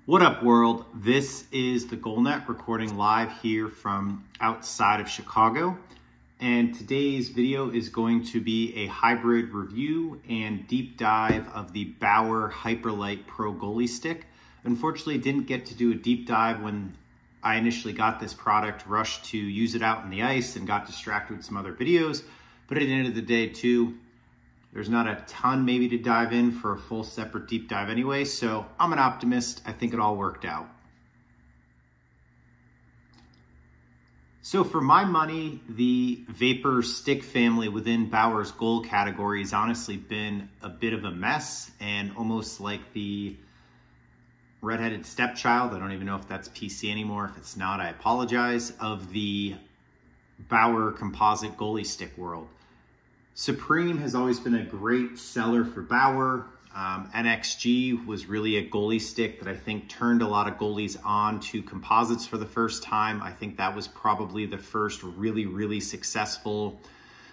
What up, world? This is the GoalNet recording live here from outside of Chicago. And today's video is going to be a hybrid review and deep dive of the Bauer Hyperlite Pro Goalie Stick. Unfortunately, didn't get to do a deep dive when I initially got this product, rushed to use it out in the ice and got distracted with some other videos. But at the end of the day too, there's not a ton maybe to dive in for a full separate deep dive anyway, so I'm an optimist. I think it all worked out. So for my money, the Vapor stick family within Bauer's goal category has honestly been a bit of a mess and almost like the redheaded stepchild. I don't even know if that's PC anymore. If it's not, I apologize, of the Bauer composite goalie stick world. Supreme has always been a great seller for Bauer. NXG was really a goalie stick that I think turned a lot of goalies on to composites for the first time. I think that was probably the first really successful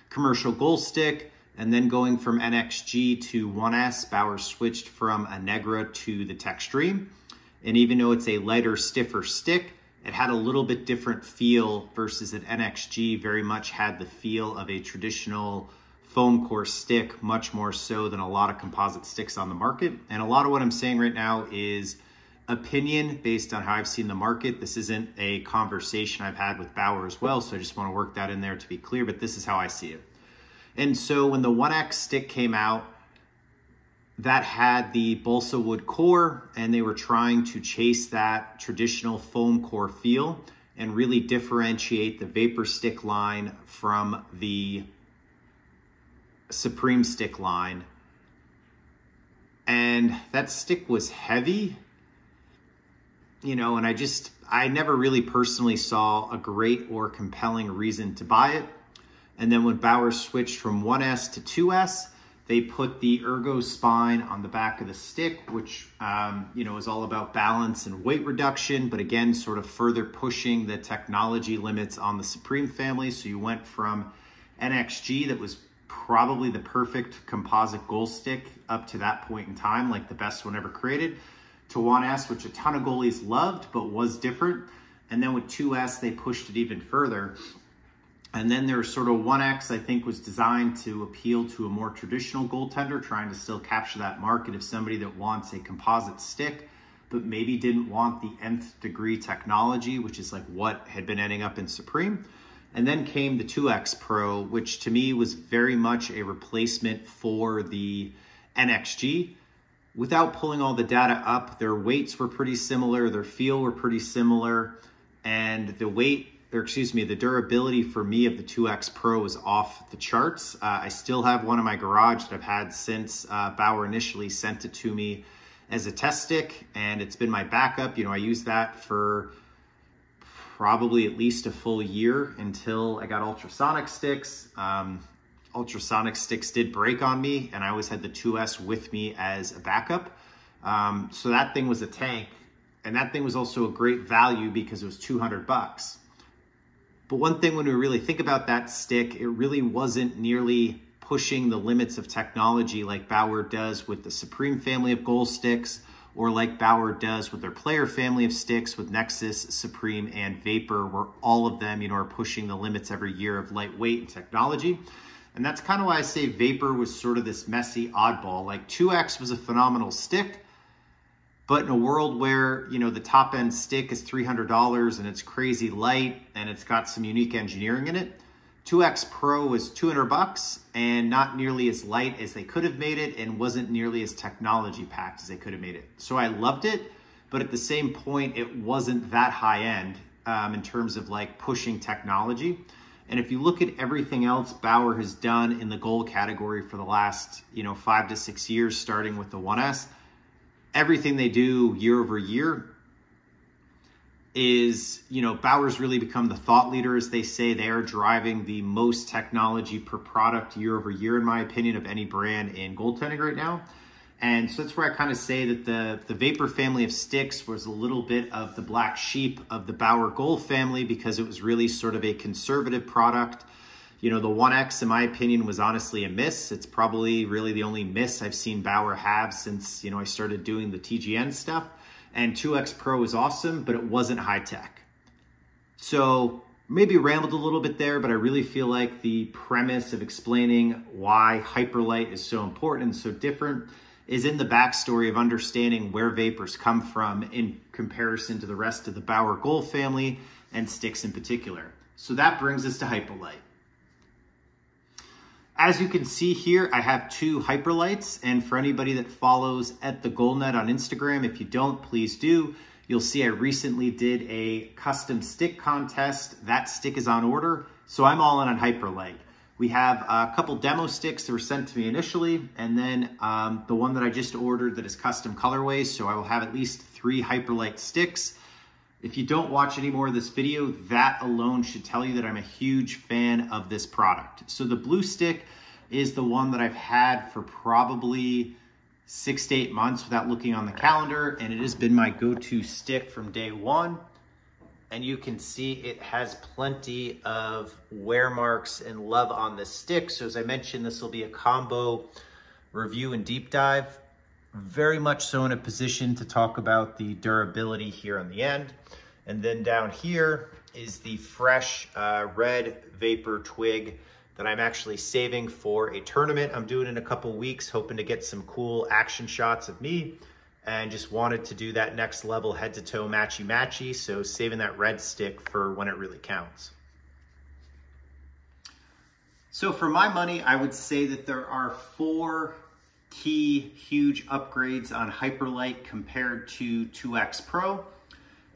commercial goal stick. And then going from NXG to 1S, Bauer switched from a Negra to the Textreme. And even though it's a lighter, stiffer stick, it had a little bit different feel versus an NXG very much had the feel of a traditional foam core stick, much more so than a lot of composite sticks on the market. And a lot of what I'm saying right now is opinion based on how I've seen the market. This isn't a conversation I've had with Bauer as well, so I just want to work that in there to be clear, but this is how I see it. And so when the 1X stick came out, that had the balsa wood core, and they were trying to chase that traditional foam core feel and really differentiate the Vapor stick line from the Supreme stick line. And that stick was heavy, you know, and I never really personally saw a great or compelling reason to buy it. And then when Bauer switched from 1S to 2S, they put the ergo spine on the back of the stick, which, you know, is all about balance and weight reduction, but again, sort of further pushing the technology limits on the Supreme family. So you went from NXG, that was probably the perfect composite goal stick up to that point in time, like the best one ever created, to 1S, which a ton of goalies loved, but was different. And then with 2S, they pushed it even further. And then there's sort of 1X, I think, was designed to appeal to a more traditional goaltender, trying to still capture that market of somebody that wants a composite stick, but maybe didn't want the nth degree technology, which is like what had been ending up in Supreme. And then came the 2X Pro, which to me was very much a replacement for the NXG. Without pulling all the data up, their weights were pretty similar, their feel were pretty similar, and the durability for me of the 2X Pro was off the charts. I still have one in my garage that I've had since Bauer initially sent it to me as a test stick, and it's been my backup. You know, I used that for probably at least a full year until I got ultrasonic sticks. Ultrasonic sticks did break on me, and I always had the 2S with me as a backup. So that thing was a tank, and that thing was also a great value because it was 200 bucks. But one thing when we really think about that stick, it really wasn't nearly pushing the limits of technology like Bauer does with the Supreme family of goal sticks, or like Bauer does with their player family of sticks with Nexus, Supreme, and Vapor, where all of them, you know, are pushing the limits every year of lightweight and technology. And that's kind of why I say Vapor was sort of this messy oddball. Like 2X was a phenomenal stick, but in a world where, you know, the top end stick is $300 and it's crazy light and it's got some unique engineering in it, 2X Pro was 200 bucks and not nearly as light as they could have made it, and wasn't nearly as technology packed as they could have made it. So I loved it, but at the same point, it wasn't that high end in terms of like pushing technology. And if you look at everything else Bauer has done in the goal category for the last, you know, 5 to 6 years, starting with the 1S, everything they do year over year is, you know, Bauer's really become the thought leader, as they say. They are driving the most technology per product year over year, in my opinion, of any brand in goaltending right now. And so that's where I kind of say that the Vapor family of sticks was a little bit of the black sheep of the Bauer goal family, because it was really sort of a conservative product. You know, the 1X, in my opinion, was honestly a miss. It's probably really the only miss I've seen Bauer have since, you know, I started doing the TGN stuff. and 2X Pro is awesome, but it wasn't high tech. So maybe rambled a little bit there, but I really feel like the premise of explaining why Hyperlite is so important and so different is in the backstory of understanding where vapors come from in comparison to the rest of the Bauer Gold family and sticks in particular. So that brings us to Hyperlite. As you can see here, I have 2 Hyperlites, and for anybody that follows at the Goldnet on Instagram, if you don't, please do. You'll see I recently did a custom stick contest. That stick is on order, so I'm all in on Hyperlite. We have a couple demo sticks that were sent to me initially, and then the one that I just ordered that is custom colorways, so I will have at least 3 Hyperlite sticks. If you don't watch any more of this video, that alone should tell you that I'm a huge fan of this product. So the blue stick is the one that I've had for probably 6 to 8 months without looking on the calendar, and it has been my go-to stick from day one. And you can see it has plenty of wear marks and love on this stick. So as I mentioned, this will be a combo review and deep dive. Very much so in a position to talk about the durability here on the end. And then down here is the fresh red vapor twig that I'm actually saving for a tournament I'm doing in a couple weeks, hoping to get some cool action shots of me, and just wanted to do that next level head to toe matchy, so saving that red stick for when it really counts. So for my money, I would say that there are 4 key huge upgrades on Hyperlite compared to 2X Pro,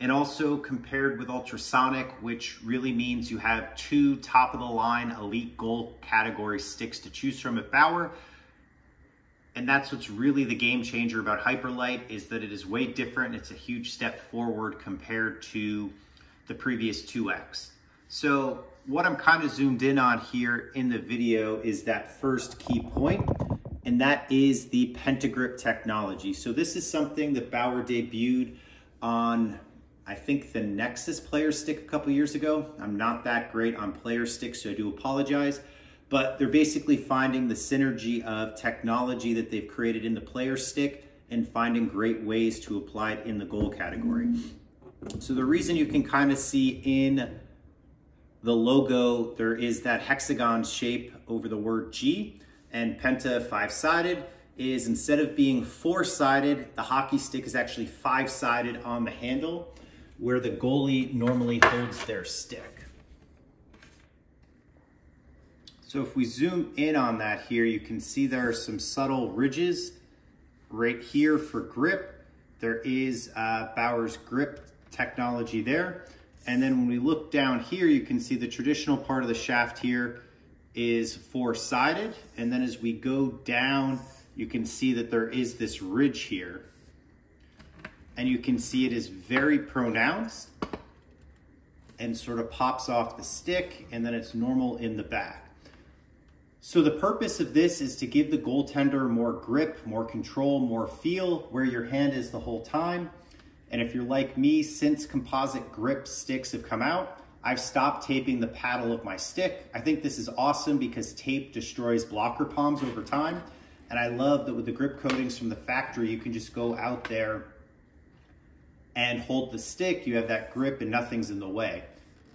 and also compared with Ultrasonic, which really means you have 2 top of the line elite gold category sticks to choose from at Bauer. And that's what's really the game changer about Hyperlite, is that it is way different. It's a huge step forward compared to the previous 2X. So what I'm kind of zoomed in on here in the video is that first key point, and that is the Pentagrip technology. So this is something that Bauer debuted on, I think, the Nexus player stick a couple years ago. I'm not that great on player sticks, so I do apologize. But they're basically finding the synergy of technology that they've created in the player stick and finding great ways to apply it in the gold category. So the reason you can kind of see in the logo, there is that hexagon shape over the word G, and Penta 5-sided is, instead of being 4-sided, the hockey stick is actually 5-sided on the handle where the goalie normally holds their stick. So if we zoom in on that here, you can see there are some subtle ridges right here for grip. There is Bauer's grip technology there. And then when we look down here, you can see the traditional part of the shaft here is 4-sided. And then as we go down, you can see that there is this ridge here. And you can see it is very pronounced and sort of pops off the stick, and then it's normal in the back. So the purpose of this is to give the goaltender more grip, more control, more feel where your hand is the whole time. And if you're like me, since composite grip sticks have come out, I've stopped taping the paddle of my stick. I think this is awesome because tape destroys blocker palms over time. And I love that with the grip coatings from the factory, you can just go out there and hold the stick. You have that grip and nothing's in the way.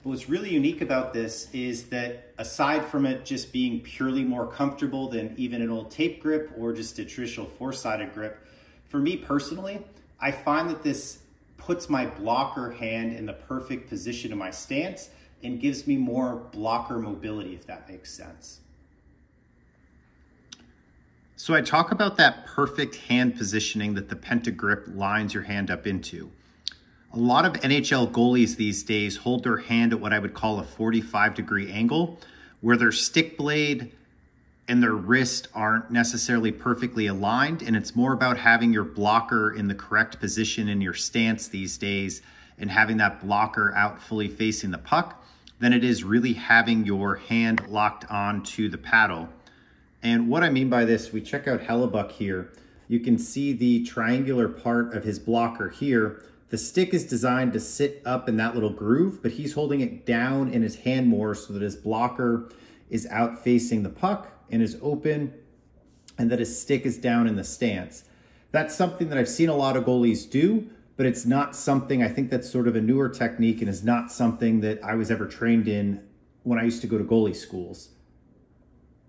But what's really unique about this is that aside from it just being purely more comfortable than even an old tape grip or just a traditional 4-sided grip, for me personally, I find that this puts my blocker hand in the perfect position in my stance and gives me more blocker mobility, if that makes sense. So I talk about that perfect hand positioning that the Pentagrip lines your hand up into. A lot of NHL goalies these days hold their hand at what I would call a 45-degree angle, where their stick blade and their wrist aren't necessarily perfectly aligned, and it's more about having your blocker in the correct position in your stance these days and having that blocker out fully facing the puck than it is really having your hand locked onto the paddle. And what I mean by this, we check out Hellebuck here. You can see the triangular part of his blocker here. The stick is designed to sit up in that little groove, but he's holding it down in his hand more so that his blocker is out facing the puck and is open, and that his stick is down in the stance. That's something that I've seen a lot of goalies do, but it's not something, I think that's sort of a newer technique and is not something that I was ever trained in when I used to go to goalie schools.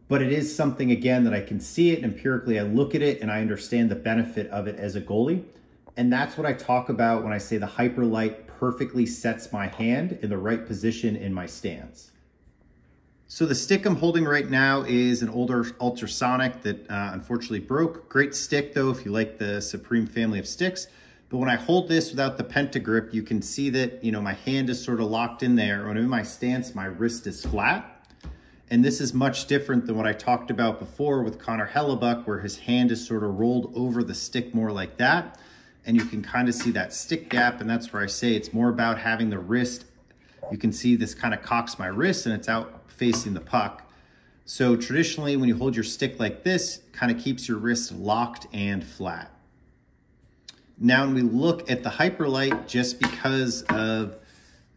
But it is something, again, that I can see it empirically. I look at it and I understand the benefit of it as a goalie. And that's what I talk about when I say the Hyperlite perfectly sets my hand in the right position in my stance. So the stick I'm holding right now is an older ultrasonic that unfortunately broke. Great stick though, if you like the Supreme family of sticks. But when I hold this without the pentagrip, you can see that, my hand is sort of locked in there. When I'm in my stance, my wrist is flat. And this is much different than what I talked about before with Connor Hellebuck, where his hand is sort of rolled over the stick more like that. And you can kind of see that stick gap, and that's where I say it's more about having the wrist. You can see this kind of cocks my wrist and it's out facing the puck. So traditionally, when you hold your stick like this, it kind of keeps your wrist locked and flat. Now, when we look at the Hyperlite, just because of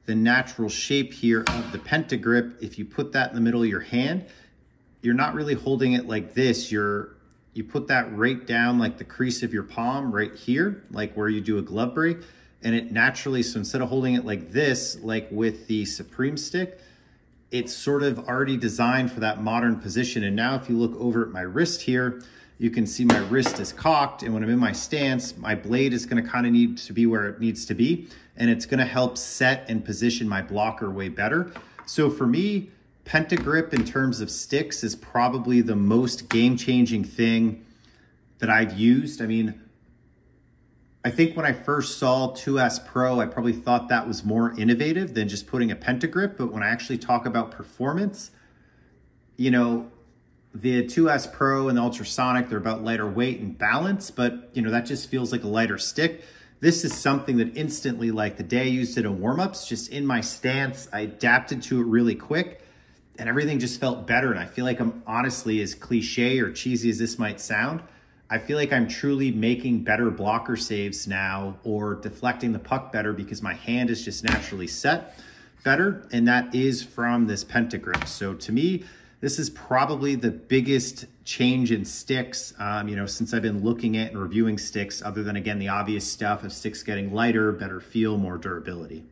the natural shape here of the pentagrip, if you put that in the middle of your hand, you're not really holding it like this. You put that right down like the crease of your palm right here, like where you do a glove break, and it naturally, so instead of holding it like this, like with the Supreme stick, it's sort of already designed for that modern position. And now if you look over at my wrist here, you can see my wrist is cocked, and when I'm in my stance, my blade is gonna kind of need to be where it needs to be, and it's gonna help set and position my blocker way better. So for me, pentagrip in terms of sticks is probably the most game-changing thing that I've used. I mean, I think when I first saw 2S Pro, I probably thought that was more innovative than just putting a pentagrip, but when I actually talk about performance, the 2S Pro and the ultrasonic, they're about lighter weight and balance, but that just feels like a lighter stick. This is something that instantly, like the day I used it in warmups, just in my stance, I adapted to it really quick and everything just felt better. And I feel like I'm honestly, as cliche or cheesy as this might sound, I feel like I'm truly making better blocker saves now or deflecting the puck better because my hand is just naturally set better. And that is from this pentagrip. So to me, this is probably the biggest change in sticks, since I've been looking at and reviewing sticks, other than, again, the obvious stuff of sticks getting lighter, better feel, more durability.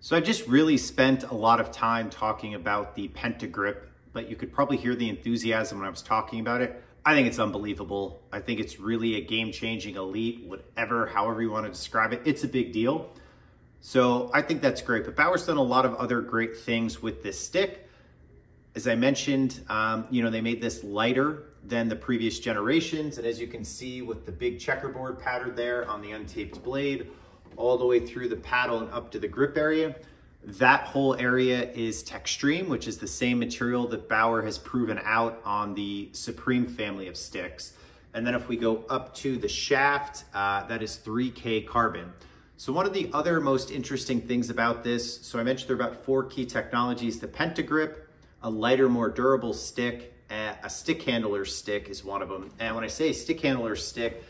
So I just really spent a lot of time talking about the pentagrip, but you could probably hear the enthusiasm when I was talking about it. I think it's unbelievable. I think it's really a game-changing elite, however you want to describe it. It's a big deal. So I think that's great. But Bauer's done a lot of other great things with this stick. As I mentioned, they made this lighter than the previous generations. And as you can see with the big checkerboard pattern there on the untaped blade, all the way through the paddle and up to the grip area, that whole area is Textreme, which is the same material that Bauer has proven out on the Supreme family of sticks. And then if we go up to the shaft, that is 3K carbon. So one of the other most interesting things about this, so I mentioned there are about 4 key technologies: the pentagrip, a lighter, more durable stick, a stick handler stick is one of them. And when I say stick handler stick,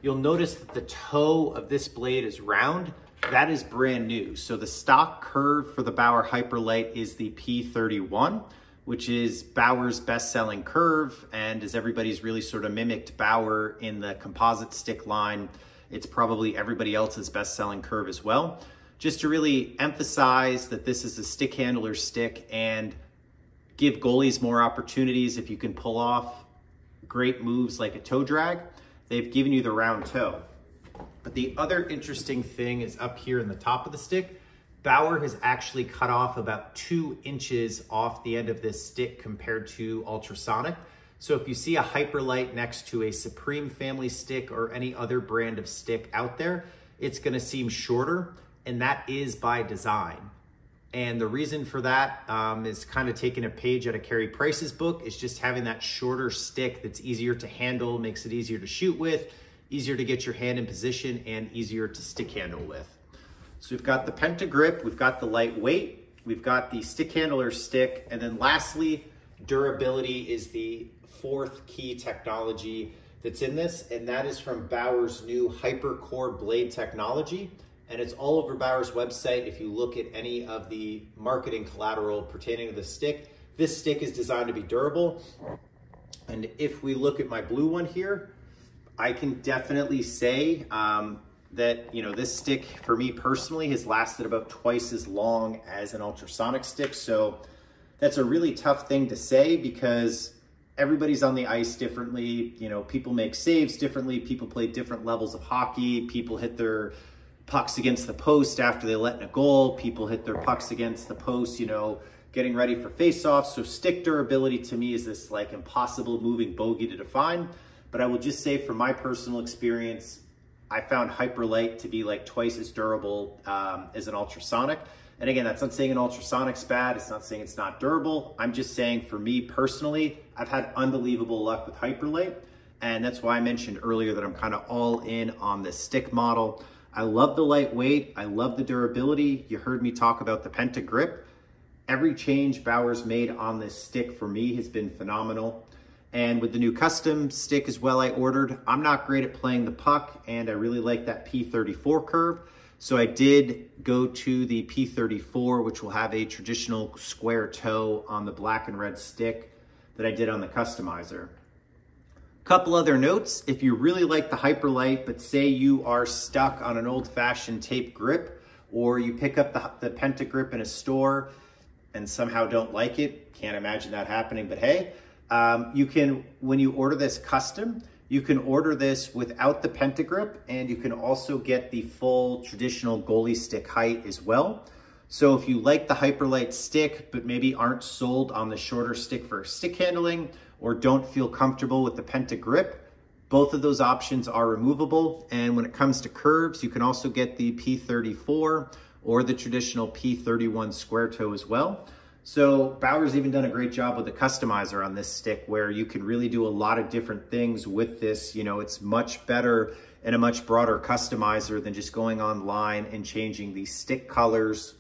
you'll notice that the toe of this blade is round. That is brand new. So the stock curve for the Bauer Hyperlite is the P31, which is Bauer's best-selling curve. And as everybody's really sort of mimicked Bauer in the composite stick line, it's probably everybody else's best-selling curve as well. Just to really emphasize that this is a stick handler stick and give goalies more opportunities if you can pull off great moves like a toe drag. They've given you the round toe. But the other interesting thing is up here in the top of the stick, Bauer has actually cut off about 2 inches off the end of this stick compared to ultrasonic. So if you see a Hyperlite next to a Supreme family stick or any other brand of stick out there, it's gonna seem shorter, and that is by design. And the reason for that is kind of taking a page out of Carey Price's book, is just having that shorter stick that's easier to handle, makes it easier to shoot with, easier to get your hand in position, and easier to stick handle with. So we've got the pentagrip, we've got the lightweight, we've got the stick handler stick, and then lastly, durability is the 4th key technology that's in this, and that is from Bauer's new HyperCore blade technology. And it's all over Bauer's website. If you look at any of the marketing collateral pertaining to the stick, this stick is designed to be durable. And if we look at my blue one here, I can definitely say that, this stick for me personally has lasted about twice as long as an ultrasonic stick. So that's a really tough thing to say because everybody's on the ice differently. People make saves differently. People play different levels of hockey. People hit their pucks against the post after they let in a goal. People hit their pucks against the post, getting ready for face-offs. So stick durability to me is this like impossible moving bogey to define. But I will just say from my personal experience, I found Hyperlite to be like twice as durable as an ultrasonic. And again, that's not saying an ultrasonic's bad. It's not saying it's not durable. I'm just saying for me personally, I've had unbelievable luck with Hyperlite. And that's why I mentioned earlier that I'm kind of all in on this stick model. I love the lightweight. I love the durability. You heard me talk about the Penta grip. Every change Bauer's made on this stick for me has been phenomenal. And with the new custom stick as well I ordered, I'm not great at playing the puck and I really like that P34 curve. So I did go to the P34, which will have a traditional square toe on the black and red stick that I did on the customizer. Couple other notes, if you really like the Hyperlite, but say you are stuck on an old-fashioned tape grip, or you pick up the Penta grip in a store and somehow don't like it, can't imagine that happening, but hey, you can, when you order this custom, you can order this without the Penta grip, and you can also get the full traditional goalie stick height as well. So if you like the Hyperlite stick, but maybe aren't sold on the shorter stick for stick handling, or don't feel comfortable with the Penta grip, both of those options are removable. And when it comes to curves, you can also get the P34 or the traditional P31 square toe as well. So Bauer's even done a great job with the customizer on this stick where you can really do a lot of different things with this. It's much better and a much broader customizer than just going online and changing the stick colors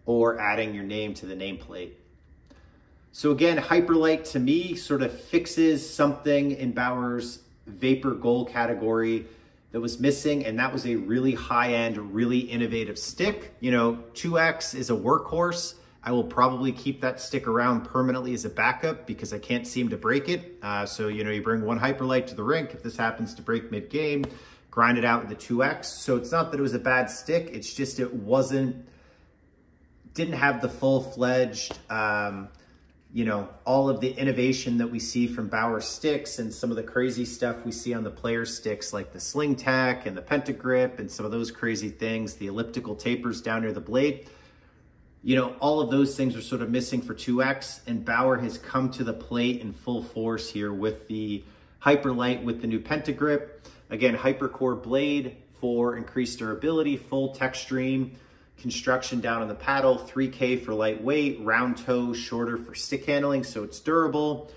or adding your name to the nameplate. So again, Hyperlite to me sort of fixes something in Bauer's vapor goal category that was missing, and that was a really high-end, really innovative stick. 2X is a workhorse. I will probably keep that stick around permanently as a backup because I can't seem to break it. So, you bring one Hyperlite to the rink. If this happens to break mid-game, grind it out with the 2X. So it's not that it was a bad stick. It's just didn't have the full-fledged, all of the innovation that we see from Bauer sticks and some of the crazy stuff we see on the player sticks like the Sling Tack and the Penta grip and some of those crazy things, the elliptical tapers down near the blade. All of those things are sort of missing for 2X, and Bauer has come to the plate in full force here with the Hyperlite with the new Penta grip. Again, Hypercore blade for increased durability, full tech stream, construction down on the paddle, 3K for lightweight, round toe, shorter for stick handling, so it's durable.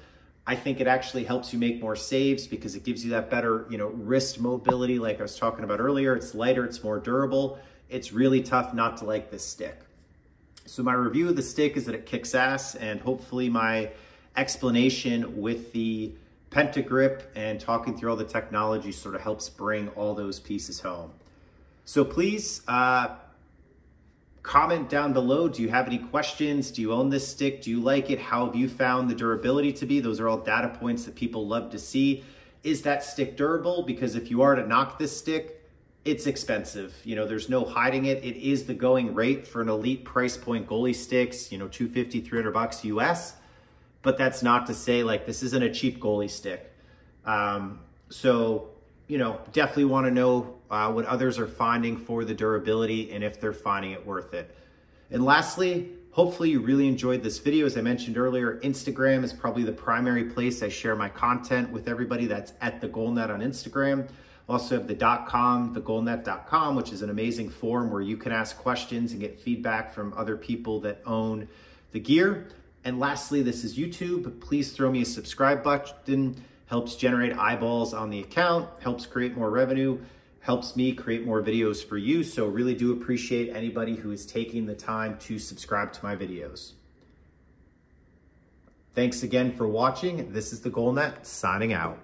I think it actually helps you make more saves because it gives you that better, wrist mobility like I was talking about earlier. It's lighter, it's more durable. It's really tough not to like this stick. So my review of the stick is that it kicks ass, and hopefully my explanation with the Penta grip and talking through all the technology sort of helps bring all those pieces home. So please comment down below. Do you have any questions? Do you own this stick? Do you like it? How have you found the durability to be? Those are all data points that people love to see. Is that stick durable? Because if you are to knock this stick, it's expensive. There's no hiding it. It is the going rate for an elite price point goalie sticks, $250, $300 US. But that's not to say like this isn't a cheap goalie stick. So, definitely want to know what others are finding for the durability and if they're finding it worth it. And lastly, hopefully you really enjoyed this video. As I mentioned earlier, Instagram is probably the primary place I share my content with everybody. That's at The Goalnet on Instagram. Also have the .com, thegoalnet.com, which is an amazing forum where you can ask questions and get feedback from other people that own the gear. And lastly, this is YouTube. Please throw me a subscribe button. Helps generate eyeballs on the account, helps create more revenue, helps me create more videos for you. So really do appreciate anybody who is taking the time to subscribe to my videos. Thanks again for watching. This is The Goalnet, signing out.